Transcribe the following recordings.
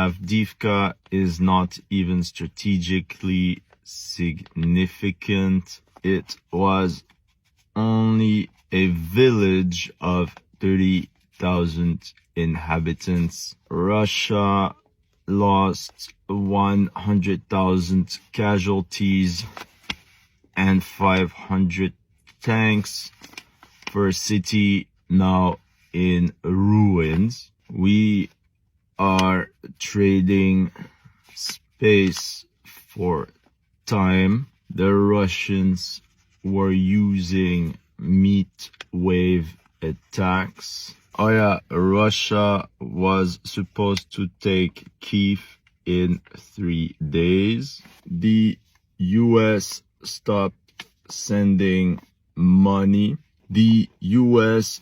Avdiivka is not even strategically significant. It was only a village of 30,000 inhabitants. Russia lost 100,000 casualties and 500 tanks for a city now in ruins. We are trading space for time. The Russians were using meat wave attacks. Oh yeah, Russia was supposed to take Kyiv in 3 days. The US stopped sending money. The US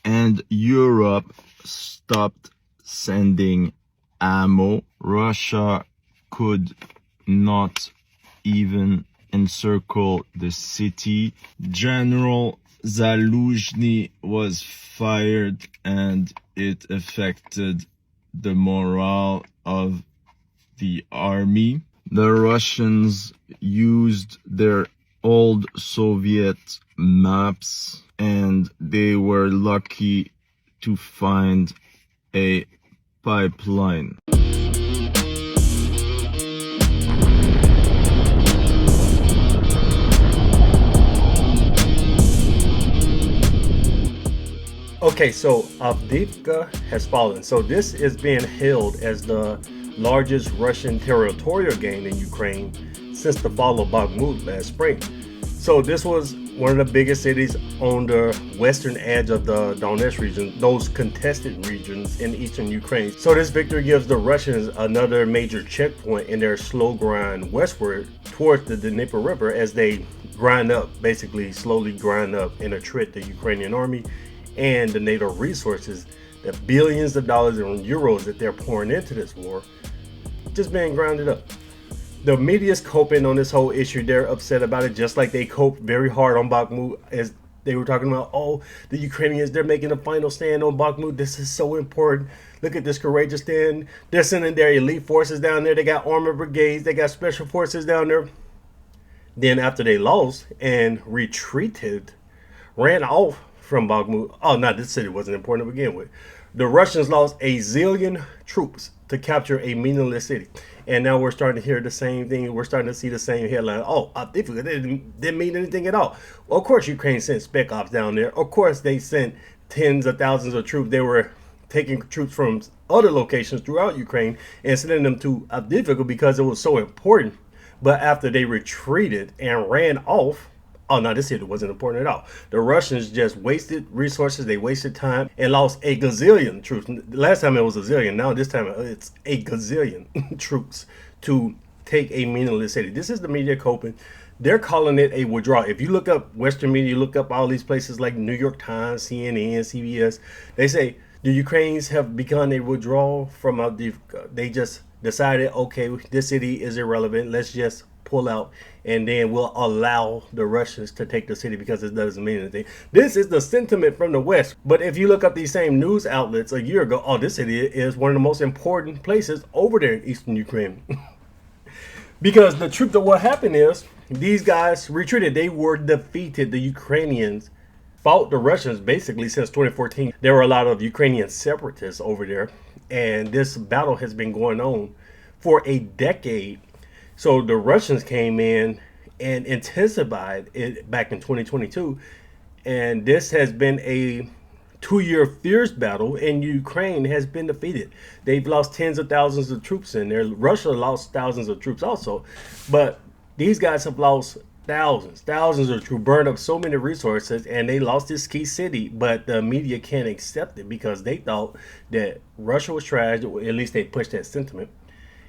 and Europe stopped sending ammo. Russia could not even encircle the city. General Zaluzhny was fired, and it affected the morale of the army. The Russians used their old Soviet maps, and they were lucky to find a pipeline. Okay, so Avdiivka has fallen. So this is being hailed as the largest Russian territorial gain in Ukraine since the fall of Bakhmut last spring. So this was one of the biggest cities on the western edge of the Donetsk region, those contested regions in eastern Ukraine. So this victory gives the Russians another major checkpoint in their slow grind westward towards the Dnieper River as they grind up, basically slowly grind up and attrit the Ukrainian army and the NATO resources, the billions of dollars and euros that they're pouring into this war, just being grounded up. The media's coping on this whole issue. They're upset about it, just like they coped very hard on Bakhmut, as they were talking about, oh, the Ukrainians, they're making a final stand on Bakhmut. This is so important. Look at this courageous stand. They're sending their elite forces down there. They got armored brigades. They got special forces down there. Then after they lost and retreated, ran off from Bakhmut. Oh, no, this city wasn't important to begin with. The Russians lost a zillion troops to capture a meaningless city. And now we're starting to hear the same thing. We're starting to see the same headline. Oh, Avdiivka didn't mean anything at all. Well, of course, Ukraine sent spec ops down there. Of course, they sent tens of thousands of troops. They were taking troops from other locations throughout Ukraine and sending them to Avdiivka because it was so important. But after they retreated and ran off, oh no, this city wasn't important at all. The Russians just wasted resources, they wasted time, and lost a gazillion troops. Last time it was a zillion, now this time it's a gazillion troops to take a meaningless city. This is the media coping. They're calling it a withdrawal. If you look up Western media, you look up all these places like New York Times, CNN, CBS, they say the Ukrainians have begun a withdrawal from Avdiivka. They just decided, okay, this city is irrelevant. Let's just pull out, and then we'll allow the Russians to take the city because it doesn't mean anything. This is the sentiment from the West. But if you look up these same news outlets a year ago, oh, this city is one of the most important places over there in eastern Ukraine. Because the truth of what happened is these guys retreated. They were defeated. The Ukrainians fought the Russians basically since 2014. There were a lot of Ukrainian separatists over there, and this battle has been going on for a decade. So the Russians came in and intensified it back in 2022. And this has been a 2-year fierce battle, and Ukraine has been defeated. They've lost tens of thousands of troops in there. Russia lost thousands of troops also. But these guys have lost thousands of troops, burned up so many resources, and they lost this key city. But the media can't accept it because they thought that Russia was trash, or at least they pushed that sentiment.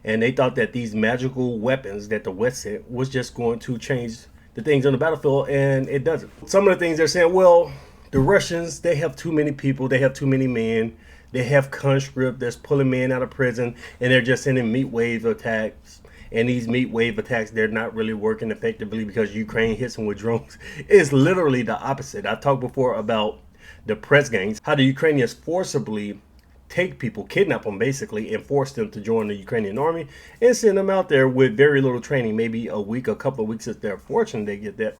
And they thought that these magical weapons that the West sent was just going to change the things on the battlefield, and it doesn't. Some of the things they're saying, well, the Russians, they have too many people, they have too many men, they have conscript that's pulling men out of prison, and they're just sending meat wave attacks. And these meat wave attacks, they're not really working effectively because Ukraine hits them with drones. It's literally the opposite. I talked before about the press gangs, how the Ukrainians forcibly take people, kidnap them basically, and force them to join the Ukrainian army and send them out there with very little training, maybe a week, a couple of weeks if they're fortunate they get that.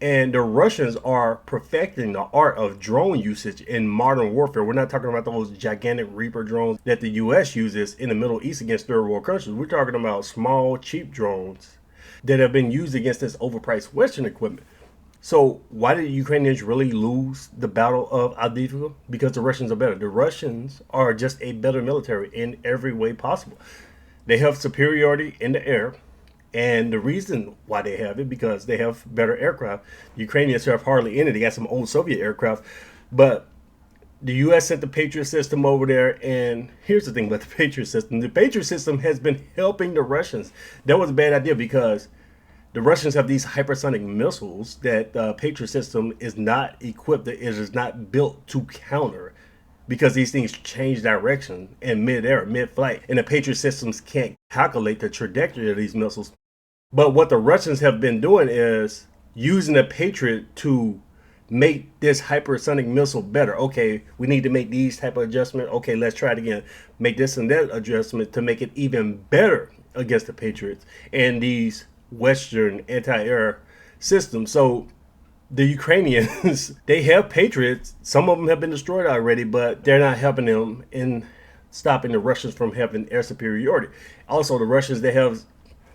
And the Russians are perfecting the art of drone usage in modern warfare. We're not talking about those gigantic Reaper drones that the U.S. uses in the Middle East against third world countries. We're talking about small, cheap drones that have been used against this overpriced Western equipment. So why did the Ukrainians really lose the Battle of Avdiivka? Because the Russians are better. The Russians are just a better military in every way possible. They have superiority in the air. And the reason why they have it, because they have better aircraft. The Ukrainians have hardly any. They got some old Soviet aircraft. But the U.S. sent the Patriot system over there. And here's the thing about the Patriot system. The Patriot system has been helping the Russians. That was a bad idea because the Russians have these hypersonic missiles that the Patriot system is not equipped, it is not built to counter, because these things change direction in mid-air, mid-flight, and the Patriot systems can't calculate the trajectory of these missiles. But what the Russians have been doing is using the Patriot to make this hypersonic missile better. Okay, we need to make these type of adjustment. Okay, let's try it again. Make this and that adjustment to make it even better against the Patriots and these Western anti-air system. So the Ukrainians, they have Patriots. Some of them have been destroyed already, but they're not helping them in stopping the Russians from having air superiority. Also, the Russians, they have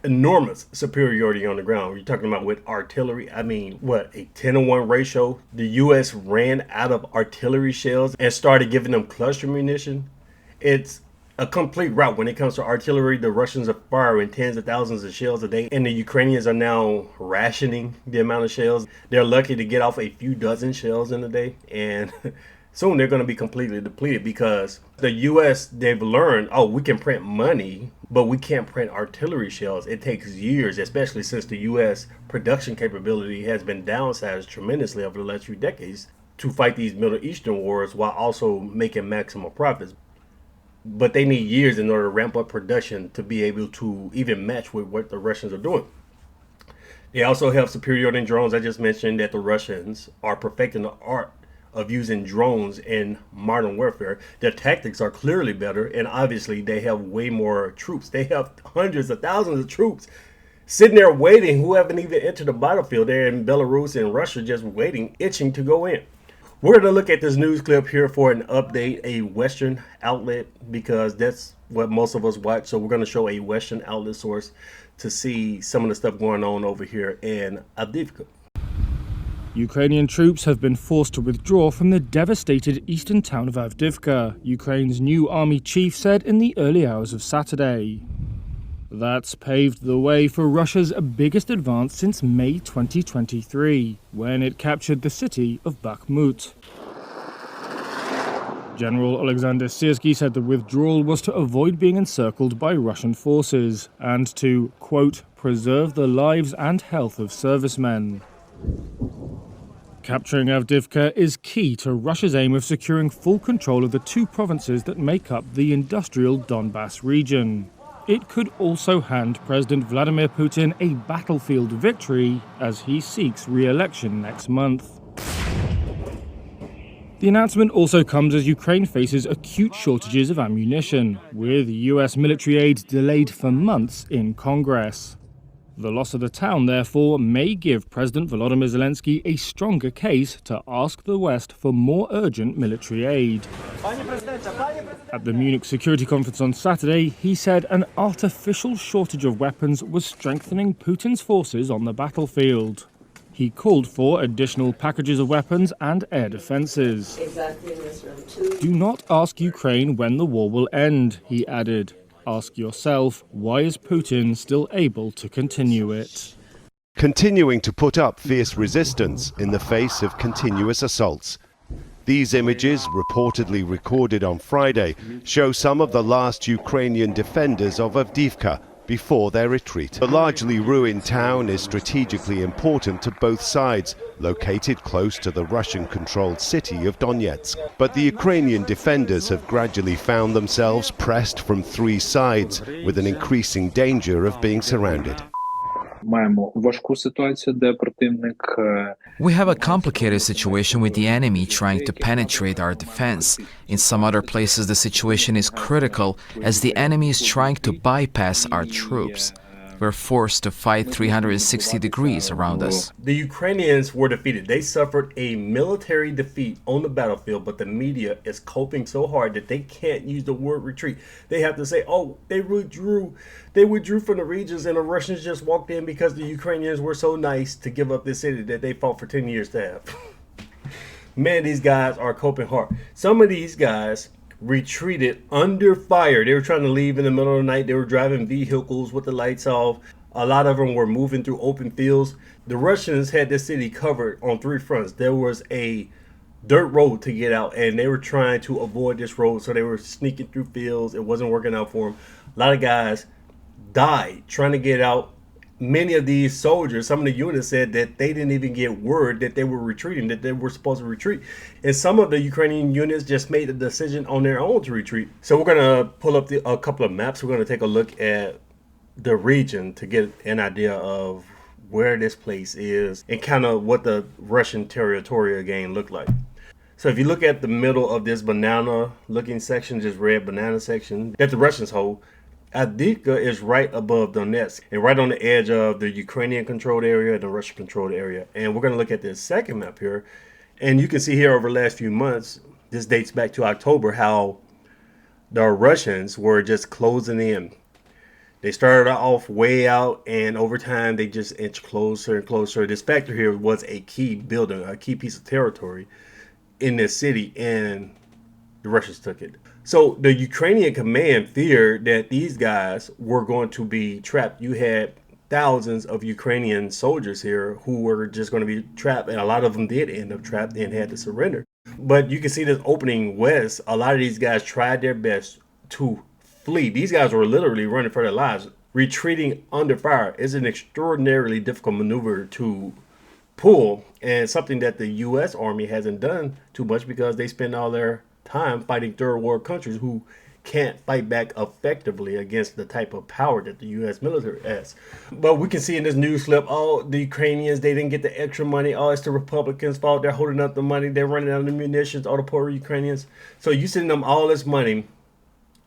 enormous superiority on the ground. You're talking about with artillery. I mean, what, a 10-to-1 ratio? The U.S. ran out of artillery shells and started giving them cluster munition. It's a complete rout when it comes to artillery. The Russians are firing tens of thousands of shells a day, and the Ukrainians are now rationing the amount of shells. They're lucky to get off a few dozen shells in a day, and soon they're going to be completely depleted because the U.S., they've learned, oh, we can print money, but we can't print artillery shells. It takes years, especially since the U.S. production capability has been downsized tremendously over the last few decades to fight these Middle Eastern wars while also making maximum profits. But they need years in order to ramp up production to be able to even match with what the Russians are doing. They also have superiority in drones. I just mentioned that the Russians are perfecting the art of using drones in modern warfare. Their tactics are clearly better, and obviously they have way more troops. They have hundreds of thousands of troops sitting there waiting who haven't even entered the battlefield. They're in Belarus and Russia just waiting, itching to go in. We're going to look at this news clip here for an update, a Western outlet, because that's what most of us watch. So we're going to show a Western outlet source to see some of the stuff going on over here in Avdiivka. Ukrainian troops have been forced to withdraw from the devastated eastern town of Avdiivka, Ukraine's new army chief said in the early hours of Saturday. That's paved the way for Russia's biggest advance since May 2023, when it captured the city of Bakhmut. General Alexander Syrskyi said the withdrawal was to avoid being encircled by Russian forces and to, quote, preserve the lives and health of servicemen. Capturing Avdiivka is key to Russia's aim of securing full control of the two provinces that make up the industrial Donbass region. It could also hand President Vladimir Putin a battlefield victory as he seeks re-election next month. The announcement also comes as Ukraine faces acute shortages of ammunition, with US military aid delayed for months in Congress. The loss of the town, therefore, may give President Volodymyr Zelensky a stronger case to ask the West for more urgent military aid. At the Munich Security Conference on Saturday, he said an artificial shortage of weapons was strengthening Putin's forces on the battlefield. He called for additional packages of weapons and air defenses. Do not ask Ukraine when the war will end, he added. Ask yourself, why is Putin still able to continue it? Continuing to put up fierce resistance in the face of continuous assaults. These images, reportedly recorded on Friday, show some of the last Ukrainian defenders of Avdiivka before their retreat. The largely ruined town is strategically important to both sides, located close to the Russian-controlled city of Donetsk. But the Ukrainian defenders have gradually found themselves pressed from three sides, with an increasing danger of being surrounded. Маємо важку ситуацію, де противник We have a complicated situation with the enemy trying to penetrate our defense. In some other places, the situation is critical as the enemy is trying to bypass our troops. We're forced to fight 360 degrees around us. The Ukrainians were defeated. They suffered a military defeat on the battlefield, but the media is coping so hard that they can't use the word retreat. They have to say, oh, they withdrew from the regions and the Russians just walked in because the Ukrainians were so nice to give up this city that they fought for 10 years to have. Man, these guys are coping hard. Some of these guys retreated under fire. They were trying to leave in the middle of the night. They were driving vehicles with the lights off. A lot of them were moving through open fields. The Russians had this city covered on three fronts. There was a dirt road to get out, and they were trying to avoid this road, so they were sneaking through fields. It wasn't working out for them. A lot of guys died trying to get out. Many of these soldiers, some of the units said that they didn't even get word that they were retreating, that they were supposed to retreat. And some of the Ukrainian units just made the decision on their own to retreat. So we're going to pull up a couple of maps. We're going to take a look at the region to get an idea of where this place is and kind of what the Russian territorial game looked like. So if you look at the middle of this banana looking section, just red banana section that the Russians hold, Avdiivka is right above Donetsk and right on the edge of the Ukrainian controlled area and the Russian controlled area. And we're going to look at this second map here. And you can see here over the last few months, this dates back to October, how the Russians were just closing in. They started off way out, and over time they just inched closer and closer. This factory here was a key building, a key piece of territory in this city, and the Russians took it. So the Ukrainian command feared that these guys were going to be trapped. You had thousands of Ukrainian soldiers here who were just going to be trapped, and a lot of them did end up trapped and had to surrender. But you can see this opening west. A lot of these guys tried their best to flee. These guys were literally running for their lives. Retreating under fire is an extraordinarily difficult maneuver to pull, and something that the U.S. Army hasn't done too much because they spend all their time fighting third world countries who can't fight back effectively against the type of power that the U.S. military has. But we can see in this news clip, oh, the Ukrainians, they didn't get the extra money. Oh, it's the Republicans' fault. They're holding up the money. They're running out of the munitions, all the poor Ukrainians. So you send them all this money,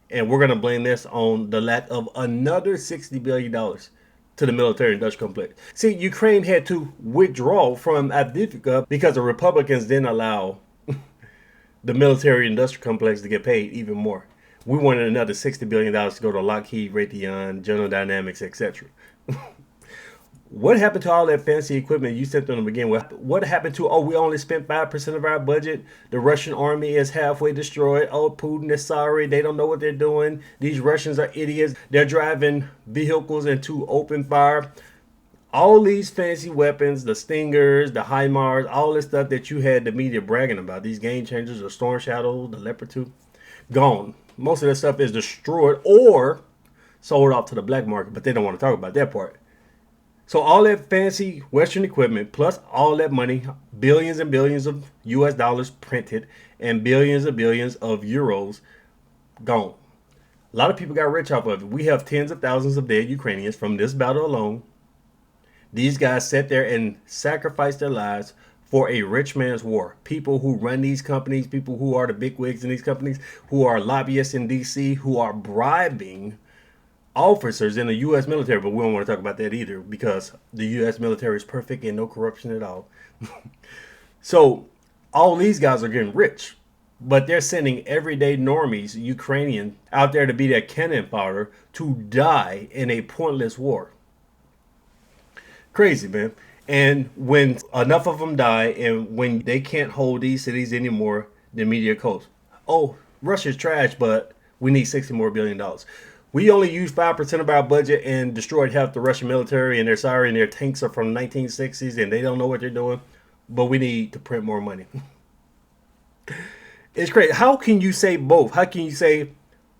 and we're going to blame this on the lack of another $60 billion to the military industrial complex. See, Ukraine had to withdraw from Avdiivka because the Republicans didn't allow the military industrial complex to get paid even more. We wanted another $60 billion to go to Lockheed, Raytheon, General Dynamics, etc. What happened to all that fancy equipment you sent them to begin with? What happened to, oh, we only spent 5% of our budget. The Russian army is halfway destroyed. Oh, Putin is sorry. They don't know what they're doing. These Russians are idiots. They're driving vehicles into open fire. All these fancy weapons, the Stingers, the HIMARS, all this stuff that you had the media bragging about, these game changers, the Storm Shadow, the Leopard 2, gone. Most of that stuff is destroyed or sold off to the black market, but they don't want to talk about that part. So all that fancy Western equipment, plus all that money, billions and billions of US dollars printed, and billions of euros, gone. A lot of people got rich off of it. We have tens of thousands of dead Ukrainians from this battle alone. These guys sat there and sacrificed their lives for a rich man's war. People who run these companies, people who are the bigwigs in these companies, who are lobbyists in D.C., who are bribing officers in the U.S. military. But we don't want to talk about that either because the U.S. military is perfect and no corruption at all. So all these guys are getting rich, but they're sending everyday normies, Ukrainian, out there to be their cannon fodder to die in a pointless war. Crazy, man. And when enough of them die and when they can't hold these cities anymore, the media goes, oh, Russia's trash, but we need $60 more billion. We only used 5% of our budget and destroyed half the Russian military, and they're sorry, and their tanks are from the 1960s and they don't know what they're doing, but we need to print more money. It's crazy. How can you say both? How can you say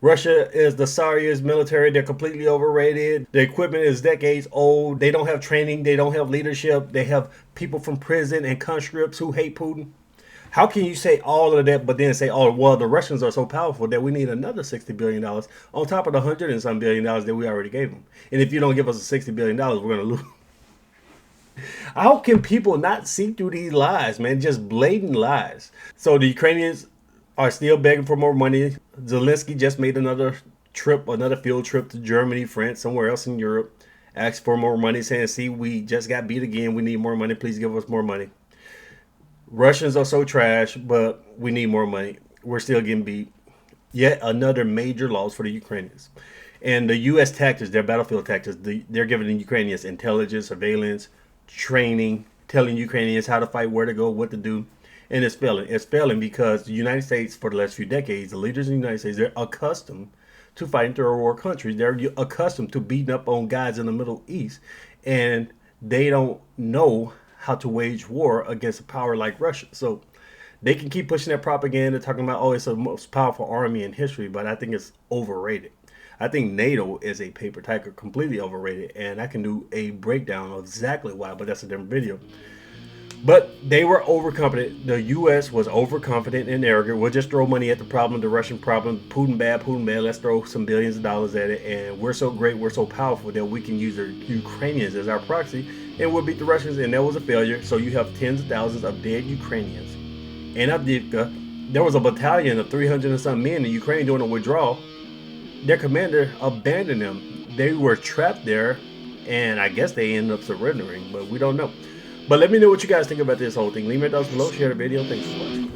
Russia is the sorriest military, they're completely overrated, the equipment is decades old, they don't have training, they don't have leadership, they have people from prison and conscripts who hate Putin? How can you say all of that but then say, oh, well, the Russians are so powerful that we need another $60 billion on top of the $100 and some billion that we already gave them? And if you don't give us a $60 billion, we're going to lose. How can people not see through these lies, man? Just blatant lies. So the Ukrainians are still begging for more money. Zelensky just made another field trip to Germany, France, somewhere else in Europe. Asked for more money, saying, see, we just got beat again. We need more money. Please give us more money. Russians are so trash, but we need more money. We're still getting beat. Yet another major loss for the Ukrainians. And the U.S. tactics, their battlefield tactics, they're giving the Ukrainians intelligence, surveillance, training, telling Ukrainians how to fight, where to go, what to do. And it's failing. It's failing because the United States, for the last few decades, the leaders in the United States, they're accustomed to fighting third world countries. They're accustomed to beating up on guys in the Middle East. And they don't know how to wage war against a power like Russia. So they can keep pushing that propaganda, talking about, oh, it's the most powerful army in history, but I think it's overrated. I think NATO is a paper tiger, completely overrated, and I can do a breakdown of exactly why, but that's a different video. But they were overconfident. The U.S. was overconfident and arrogant. We'll just throw money at the problem, the Russian problem. Putin bad, let's throw some billions of dollars at it, and we're so great, we're so powerful that we can use the Ukrainians as our proxy, and we'll beat the Russians, and that was a failure. So you have tens of thousands of dead Ukrainians. In Avdiivka, there was a battalion of 300 and some men in Ukraine doing a withdrawal. Their commander abandoned them. They were trapped there, and I guess they ended up surrendering, but we don't know. But let me know what you guys think about this whole thing. Leave me a thoughts below, share the video. Thanks for watching.